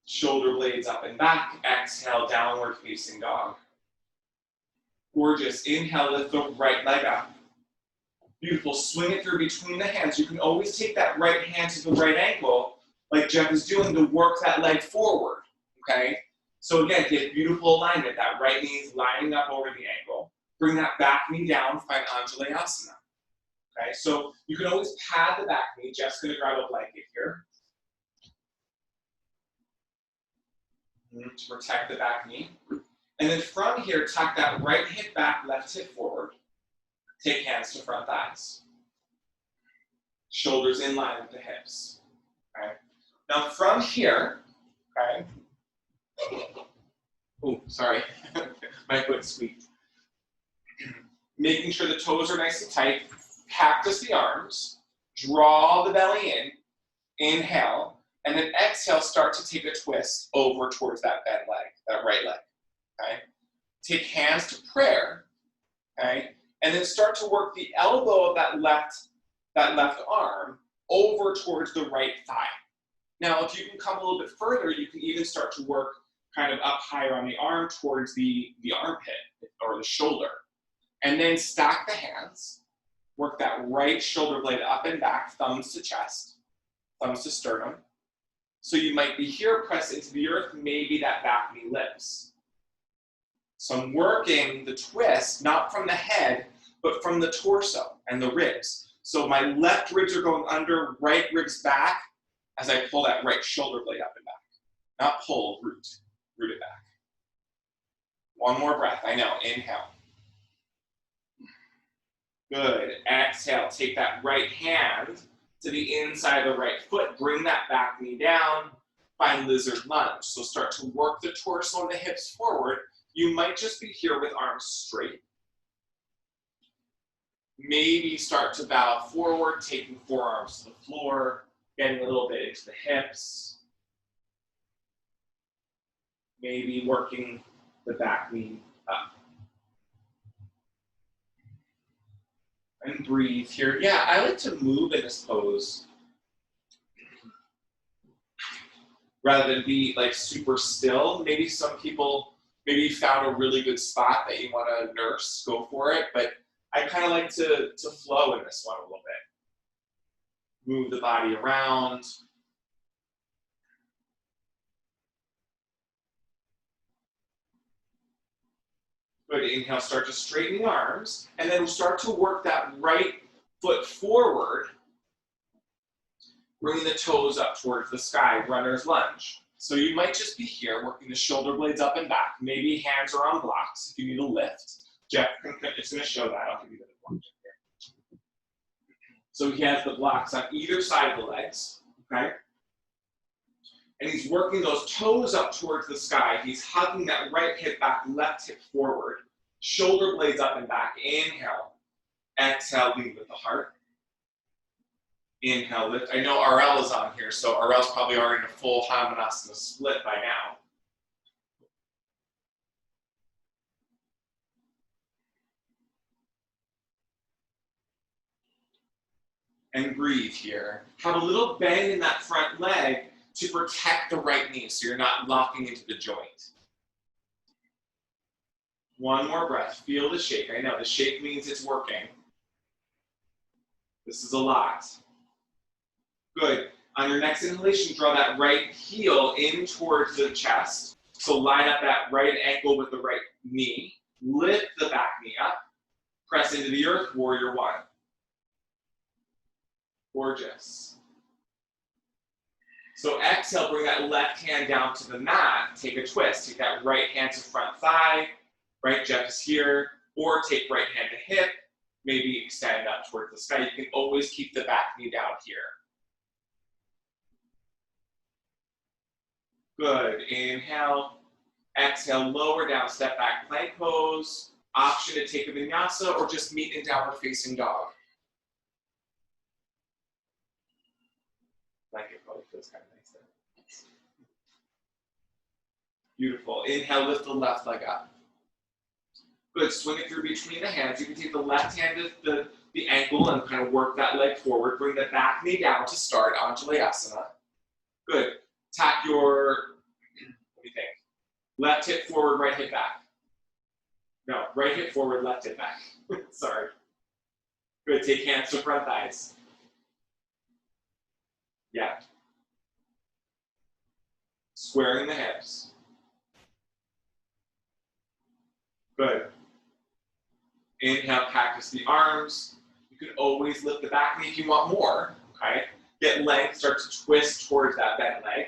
Shoulder blades up and back. Exhale, downward facing dog. Gorgeous. Inhale, lift the right leg up. Beautiful. Swing it through between the hands. You can always take that right hand to the right ankle, like Jeff is doing, to work that leg forward. Okay? So again, get beautiful alignment. That right knee is lining up over the ankle. Bring that back knee down, find Anjalayasana. Okay, so you can always pad the back knee. Jeff's gonna grab a blanket here to protect the back knee. And then from here, tuck that right hip back, left hip forward. Take hands to front thighs. Shoulders in line with the hips. Okay. Now from here, okay. Oh, sorry, my foot squeaked. Making sure the toes are nice and tight. Cactus the arms. Draw the belly in. Inhale. And then exhale, start to take a twist over towards that bent leg, that right leg. Okay? Take hands to prayer. Okay? And then start to work the elbow of that left arm over towards the right thigh. Now, if you can come a little bit further, you can even start to work kind of up higher on the arm towards the armpit or the shoulder. And then stack the hands. Work that right shoulder blade up and back, thumbs to chest, thumbs to sternum. So you might be here, press into the earth, maybe that back knee lifts. So I'm working the twist, not from the head, but from the torso and the ribs. So my left ribs are going under, right ribs back, as I pull that right shoulder blade up and back. Not pull, root it back. One more breath, I know, inhale. Good, exhale, take that right hand to the inside of the right foot, bring that back knee down, find lizard lunge. So start to work the torso and the hips forward. You might just be here with arms straight. Maybe start to bow forward, taking forearms to the floor, getting a little bit into the hips. Maybe working the back knee up. And breathe here. Yeah, I like to move in this pose rather than be like super still. Maybe some people, maybe you found a really good spot that you want to nurse, go for it. But I kind of like to flow in this one a little bit. Move the body around. Good, inhale, start to straighten the arms, and then we'll start to work that right foot forward, bringing the toes up towards the sky, runner's lunge. So you might just be here, working the shoulder blades up and back. Maybe hands are on blocks if you need a lift. Jeff is going to show that. I'll give you the blocks here. So he has the blocks on either side of the legs, okay? And he's working those toes up towards the sky. He's hugging that right hip back, left hip forward. Shoulder blades up and back. Inhale. Exhale, lead with the heart. Inhale, lift. I know RL is on here, so RL's probably already in a full Hamanasana split by now. And breathe here. Have a little bend in that front leg to protect the right knee so you're not locking into the joint. One more breath. Feel the shake. I know the shake means it's working. This is a lot. Good. On your next inhalation, draw that right heel in towards the chest. So line up that right ankle with the right knee. Lift the back knee up. Press into the earth, warrior one. Gorgeous. So exhale, bring that left hand down to the mat. Take a twist. Take that right hand to front thigh. Right, Jeff is here. Or take right hand to hip. Maybe extend up towards the sky. You can always keep the back knee down here. Good. Inhale. Exhale, lower down, step back, plank pose. Option to take a vinyasa or just meet in downward facing dog. Like it probably feels kind of nice there. Beautiful. Inhale, lift the left leg up. Good. Swing it through between the hands. You can take the left hand to the ankle and kind of work that leg forward. Bring the back knee down to start Anjalayasana. Good. Tap your, what do you think? Left hip forward, right hip back. No, right hip forward, left hip back. Sorry. Good. Take hands to front thighs. Yeah. Squaring the hips. Good. Inhale, cactus the arms. You can always lift the back knee if you want more, okay? Get length, start to twist towards that bent leg.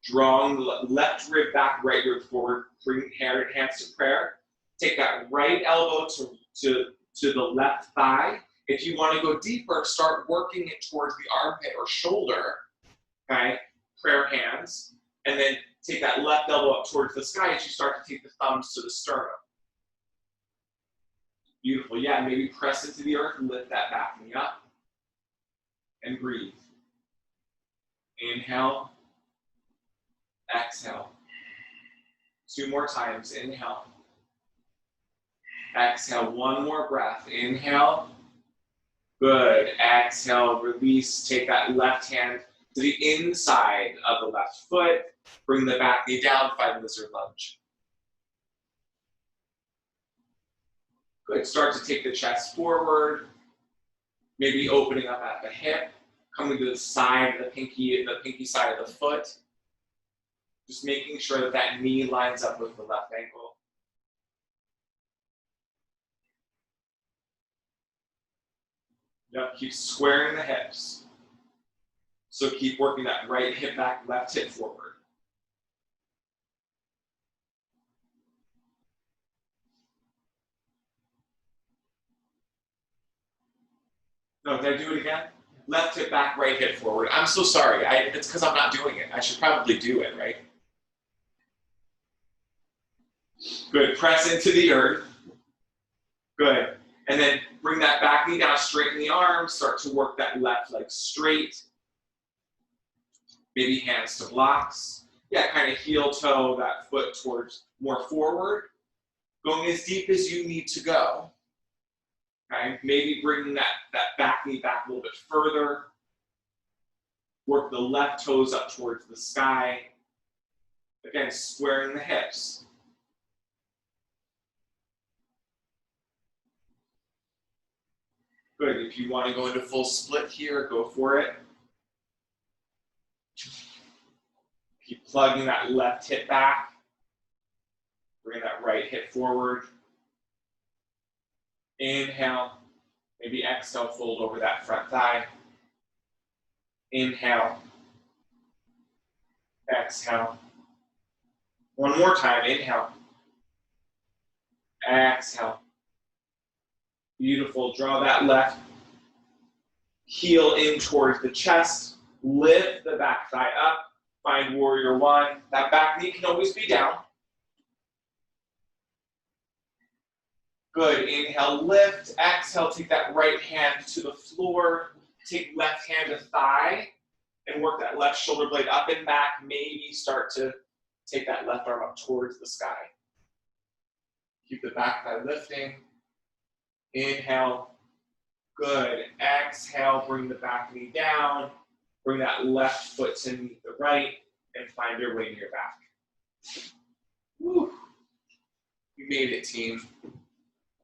Drawing the left rib back, right rib forward. Bring hands to prayer. Take that right elbow to the left thigh. If you want to go deeper, start working it towards the armpit or shoulder, okay? Prayer hands. And then take that left elbow up towards the sky as you start to take the thumbs to the sternum. Beautiful. Yeah, maybe press into the earth and lift that back knee up. And breathe. Inhale. Exhale. 2 more times. Inhale. Exhale. 1 more breath. Inhale. Good. Exhale. Release. Take that left hand to the inside of the left foot. Bring the back knee down. Find lizard lunge. Good. Start to take the chest forward. Maybe opening up at the hip. Coming to the side, the pinky side of the foot. Just making sure that that knee lines up with the left ankle. Yep, keep squaring the hips. So keep working that right hip back, left hip forward. No, did I do it again? Left hip back, right hip forward. I'm so sorry. It's because I'm not doing it. I should probably do it, right? Good. Press into the earth. Good. And then bring that back knee down, straighten the arms, start to work that left leg straight. Maybe hands to blocks. Yeah, kind of heel toe that foot towards more forward. Going as deep as you need to go. Okay, maybe bringing that back knee back a little bit further. Work the left toes up towards the sky. Again, squaring the hips. Good. If you want to go into full split here, go for it. Keep plugging that left hip back. Bring that right hip forward. Inhale. Maybe exhale, fold over that front thigh. Inhale. Exhale. 1 more time. Inhale. Exhale. Beautiful. Draw that left heel in towards the chest. Lift the back thigh up. Find warrior one. That back knee can always be down. Good. Inhale, lift. Exhale, take that right hand to the floor. take left hand to thigh and work that left shoulder blade up and back. Maybe start to take that left arm up towards the sky. Keep the back thigh lifting. Inhale. Good. Exhale, bring the back knee down. Bring that left foot to meet the right and find your way to your back. Woo. You made it, team.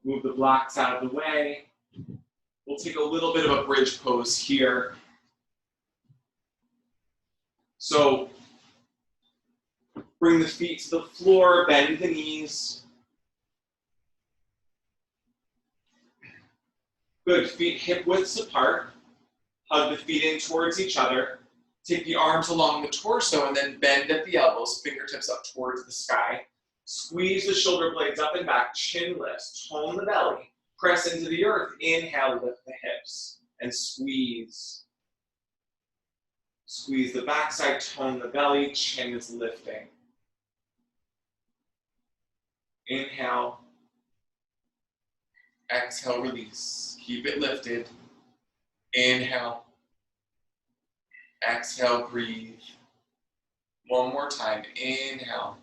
Move the blocks out of the way. We'll take a little bit of a bridge pose here. So bring the feet to the floor, bend the knees. Good, feet hip widths apart. Hug the feet in towards each other. Take the arms along the torso and then bend at the elbows, fingertips up towards the sky. Squeeze the shoulder blades up and back, chin lifts, tone the belly. Press into the earth. Inhale, lift the hips and squeeze. Squeeze the backside, tone the belly, chin is lifting. Inhale. Exhale, release. Keep it lifted. Inhale. Exhale, breathe. One more time. Inhale.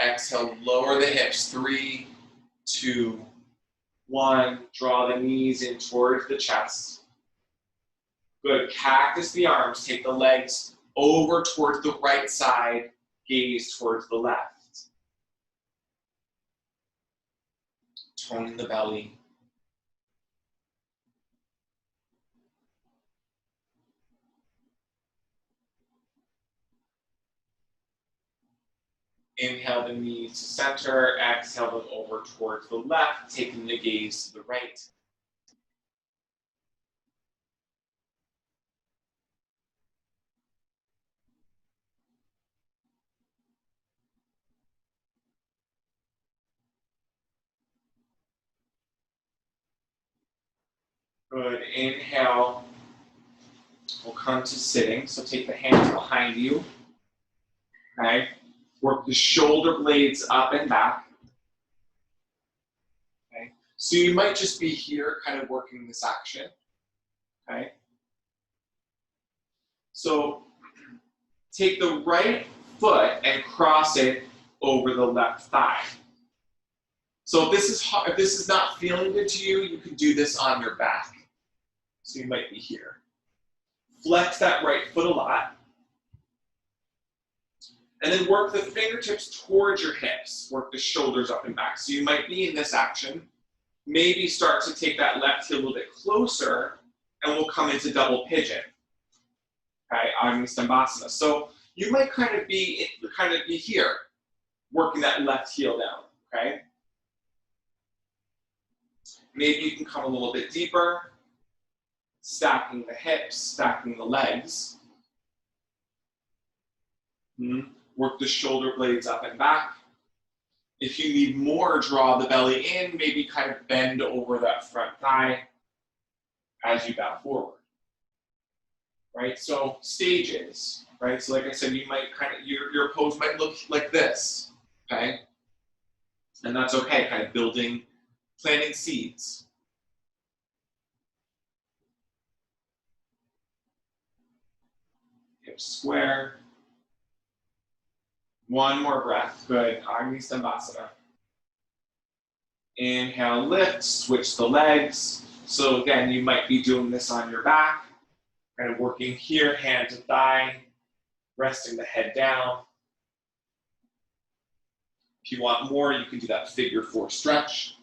Exhale, lower the hips. 3, 2, 1. Draw the knees in towards the chest. Good. Cactus the arms. Take the legs over towards the right side. Gaze towards the left. Tone the belly. Inhale the knees to center. Exhale them over towards the left, taking the gaze to the right. Good. Inhale. We'll come to sitting. So take the hands behind you. Okay. Work the shoulder blades up and back. Okay. So you might just be here kind of working this action. Okay. So take the right foot and cross it over the left thigh. So if this is not feeling good to you, you can do this on your back. So you might be here. Flex that right foot a lot. And then work the fingertips towards your hips. Work the shoulders up and back. So you might be in this action. Maybe start to take that left heel a little bit closer, and we'll come into double pigeon. Okay, Om Inspirational. So you might kind of be here, working that left heel down. Okay. Maybe you can come a little bit deeper, stacking the hips, stacking the legs. Work the shoulder blades up and back. If you need more, draw the belly in, maybe kind of bend over that front thigh as you bow forward. Right, so stages, right? So like I said, you might your pose might look like this, okay? And that's okay, kind of planting seeds. Hips square. One more breath. Good. Om Inspirational. Inhale, lift, switch the legs. So again, you might be doing this on your back, kind of working here, hand to thigh, resting the head down. If you want more, you can do that figure 4 stretch.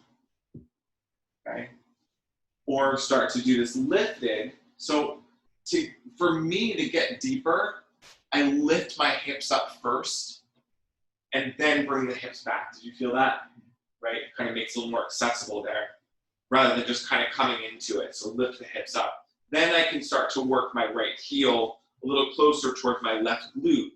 Okay. Or start to do this lifted. So for me to get deeper, I lift my hips up first and then bring the hips back. Did you feel that? Right? It kind of makes it a little more accessible there rather than just kind of coming into it. So lift the hips up. Then I can start to work my right heel a little closer towards my left glute.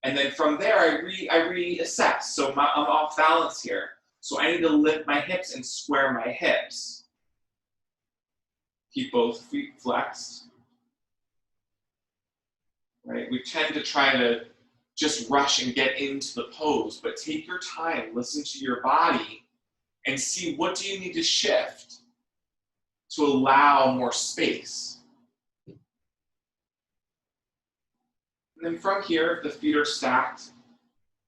And then from there, I reassess. So I'm off balance here. So I need to lift my hips and square my hips. Keep both feet flexed. Right? We tend to try to just rush and get into the pose, but take your time, listen to your body, and see what do you need to shift to allow more space. And then from here, if the feet are stacked,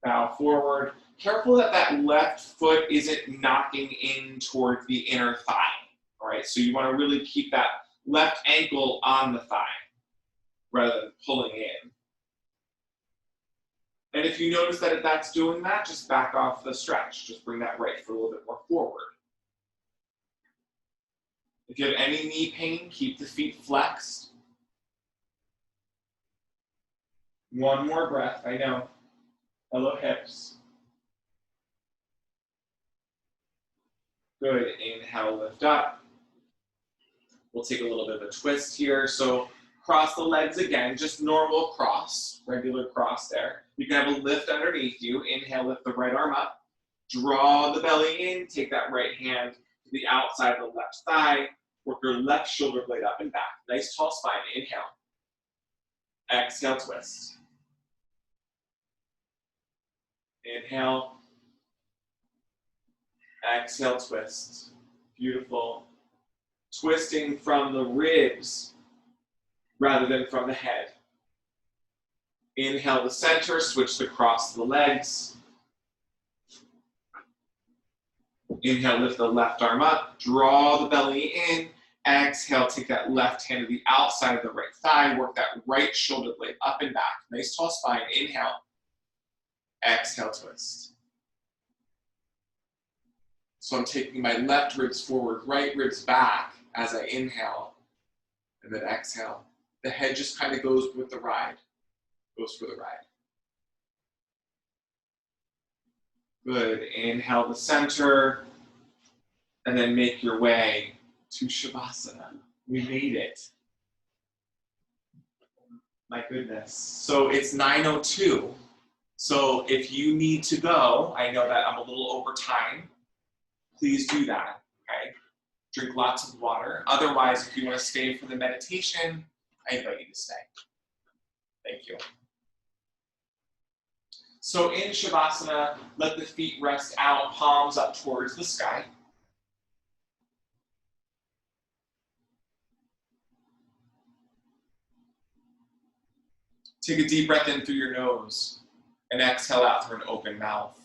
bow forward. Careful that that left foot isn't knocking in towards the inner thigh. All right, so you want to really keep that left ankle on the thigh rather than pulling in. And if you notice that that's doing that, just back off the stretch. Just bring that right foot a little bit more forward. If you have any knee pain, keep the feet flexed. One more breath, I know. Hello, hips. Good, inhale, lift up. We'll take a little bit of a twist here. So cross the legs again, just normal cross, regular cross there. You can have a lift underneath you. Inhale, lift the right arm up. Draw the belly in, take that right hand to the outside of the left thigh. Work your left shoulder blade up and back. Nice tall spine, inhale. Exhale, twist. Inhale. Exhale, twist. Beautiful. Twisting from the ribs rather than from the head. Inhale the center, switch to cross the legs. Inhale, lift the left arm up, draw the belly in. Exhale, take that left hand to the outside of the right thigh, work that right shoulder blade up and back. Nice tall spine, inhale. Exhale, twist. So I'm taking my left ribs forward, right ribs back as I inhale, and then exhale. The head just kind of goes with the ride, goes for the ride. Good, inhale the center, and then make your way to Shavasana. We made it. My goodness. So it's 9:02. So if you need to go, I know that I'm a little over time, please do that, okay? Drink lots of water. Otherwise, if you want to stay for the meditation, I invite you to stay. Thank you. So in Shavasana, let the feet rest out, palms up towards the sky. Take a deep breath in through your nose and exhale out through an open mouth.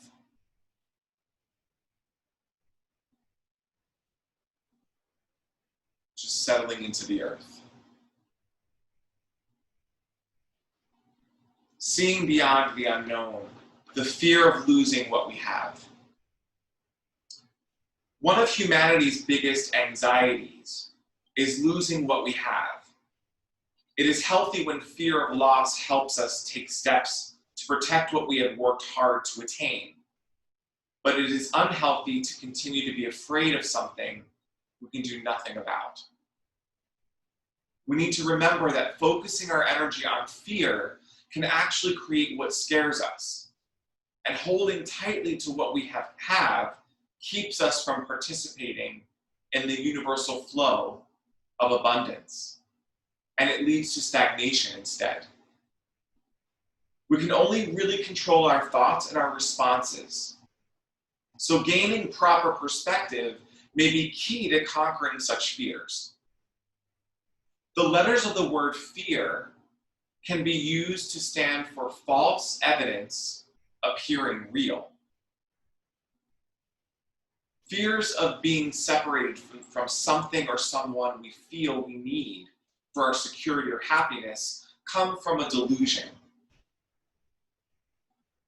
Just settling into the earth. Seeing beyond the unknown, the fear of losing what we have. One of humanity's biggest anxieties is losing what we have. It is healthy when fear of loss helps us take steps to protect what we have worked hard to attain. But it is unhealthy to continue to be afraid of something we can do nothing about. We need to remember that focusing our energy on fear can actually create what scares us. And holding tightly to what we have keeps us from participating in the universal flow of abundance. And it leads to stagnation instead. We can only really control our thoughts and our responses. So gaining proper perspective may be key to conquering such fears. The letters of the word fear can be used to stand for false evidence appearing real. Fears of being separated from something or someone we feel we need for our security or happiness come from a delusion.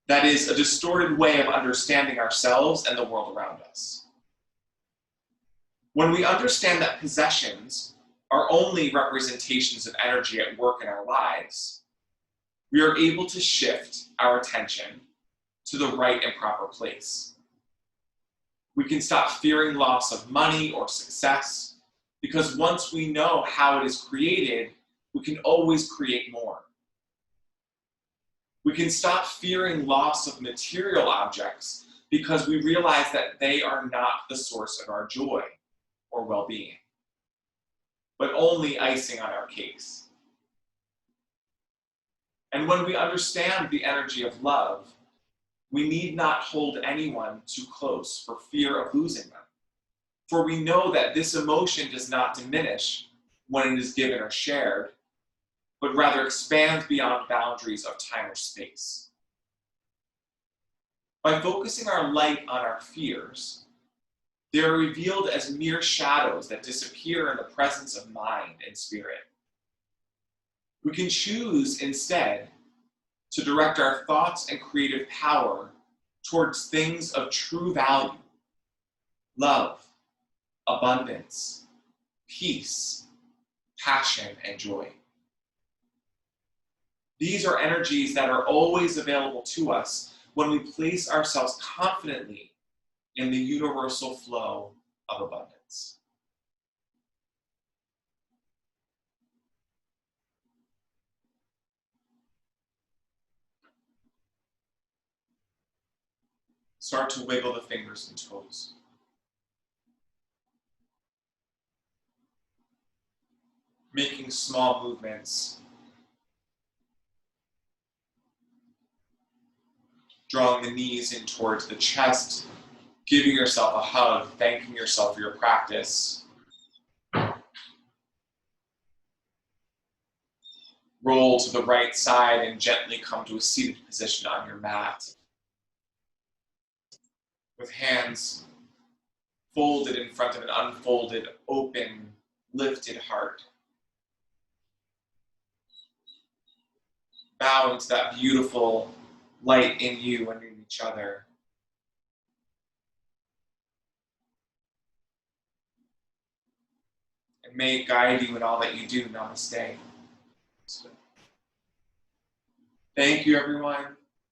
That is a distorted way of understanding ourselves and the world around us. When we understand that possessions are only representations of energy at work in our lives, we are able to shift our attention to the right and proper place. We can stop fearing loss of money or success, because once we know how it is created, we can always create more. We can stop fearing loss of material objects because we realize that they are not the source of our joy or well-being, but only icing on our cakes. And when we understand the energy of love, we need not hold anyone too close for fear of losing them. For we know that this emotion does not diminish when it is given or shared, but rather expands beyond boundaries of time or space. By focusing our light on our fears, they are revealed as mere shadows that disappear in the presence of mind and spirit. We can choose instead to direct our thoughts and creative power towards things of true value: love, abundance, peace, passion, and joy. These are energies that are always available to us when we place ourselves confidently in the universal flow of abundance. Start to wiggle the fingers and toes. Making small movements. Drawing the knees in towards the chest, giving yourself a hug, thanking yourself for your practice. Roll to the right side and gently come to a seated position on your mat, with hands folded in front of an unfolded, open, lifted heart. Bow into that beautiful light in you and in each other. And may it guide you in all that you do. Namaste. Thank you, everyone.